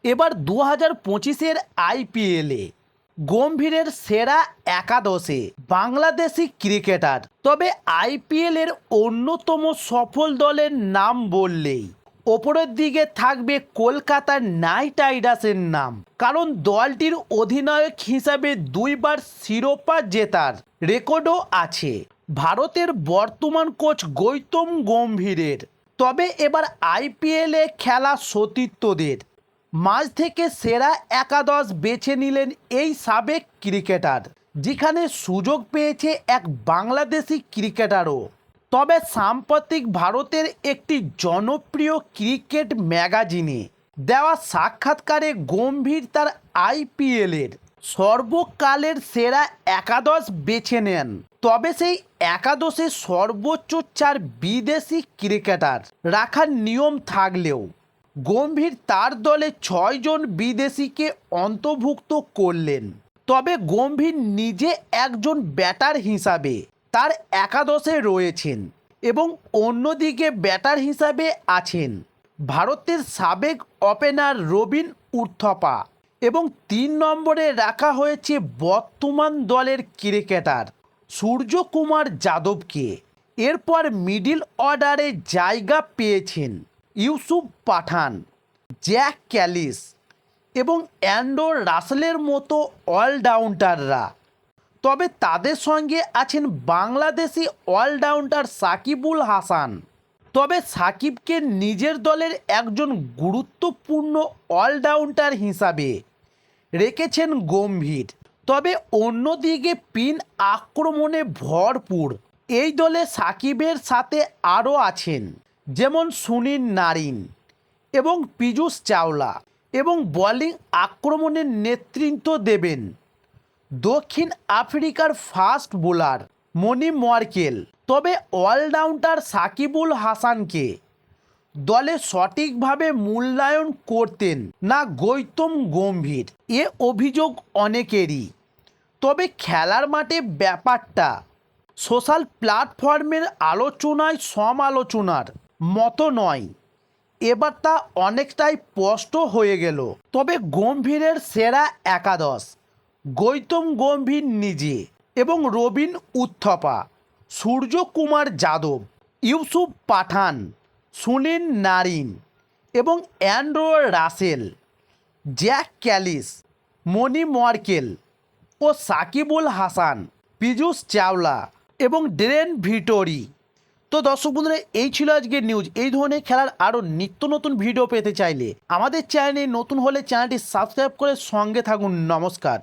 এবার 2025-এর আইপিএলে গম্ভীরের সেরা একাদশে বাংলাদেশি ক্রিকেটার। তবে আইপিএলের অন্যতম সফল দলের নাম বললেই ওপরের দিকে থাকবে কলকাতা নাইট রাইডার্সের নাম, কারণ দলটির অধিনায়ক হিসাবে দুইবার শিরোপা জেতার রেকর্ডও আছে ভারতের বর্তমান কোচ গৌতম গম্ভীরের। তবে এবার আইপিএলে খেলা সতীর্থদের মাঝ থেকে সেরা একাদশ বেছে নিলেন এই সাবেক ক্রিকেটার, যেখানে সুযোগ পেয়েছে এক বাংলাদেশি ক্রিকেটারও। তবে সাম্প্রতিক ভারতের একটি জনপ্রিয় ক্রিকেট ম্যাগাজিনে দেওয়া সাক্ষাৎকারে গম্ভীর তার আইপিএলের সর্বকালের সেরা একাদশ বেছে নেন। তবে সেই একাদশে সর্বোচ্চ 4 বিদেশি ক্রিকেটার রাখার নিয়ম থাকলেও গম্ভীর তার দলে 6 জন বিদেশিকে অন্তর্ভুক্ত করলেন। তবে গম্ভীর নিজে একজন ব্যাটার হিসাবে তার একাদশে রয়েছেন এবং অন্যদিকে ব্যাটার হিসাবে আছেন ভারতের সাবেক ওপেনার রবিন উথপ্পা এবং 3 নম্বরে রাখা হয়েছে বর্তমান দলের ক্রিকেটার সূর্যকুমার যাদবকে। এরপর মিডল অর্ডারে জায়গা পেয়েছেন ইউসুফ পাঠান, জ্যাক ক্যালিস এবং অ্যান্ড্রে রাসেলের মতো অলরাউন্ডাররা। তবে তাদের সঙ্গে আছেন বাংলাদেশি অলরাউন্ডার সাকিবুল হাসান। তবে সাকিবকে নিজের দলের একজন গুরুত্বপূর্ণ অলরাউন্ডার হিসাবে রেখেছেন গম্ভীর। তবে অন্যদিকে পিন আক্রমণে ভরপুর এই দলে সাকিবের সাথে আরও আছেন যেমন সুনীল নারিন এবং পীযূষ চাওলা, এবং বোলিং আক্রমণের নেতৃত্ব দেবেন দক্ষিণ আফ্রিকার ফাস্ট বোলার মনি মার্কেল। তবে অলরাউন্ডার সাকিবুল হাসানকে দলে সঠিকভাবে মূল্যায়ন করতেন না গৌতম গম্ভীর, এ অভিযোগ অনেকেরই। তবে খেলার মাঠে ব্যাপারটা সোশ্যাল প্ল্যাটফর্মের আলোচনায় সমালোচনার মতো নয়, এবার তা অনেকটাই স্পষ্ট হয়ে গেল। তবে গম্ভীরের সেরা একাদশ গৌতম গম্ভীর নিজে এবং রবিন উথপ্পা, সূর্যকুমার যাদব, ইউসুফ পাঠান, সুনীল নারিন এবং অ্যান্ড্রে রাসেল, জ্যাক ক্যালিস, মনি মার্কেল ও সাকিবুল হাসান, পীযূষ চাওলা এবং ডেরেন ভিটোরি। তো দর্শক বন্ধুরা, এই ছিল আজকের নিউজ। এই ধরনের খেলার আরও নিত্য নতুন ভিডিও পেতে চাইলে আমাদের চ্যানেলে নতুন হলে চ্যানেলটি সাবস্ক্রাইব করে সঙ্গে থাকুন। নমস্কার।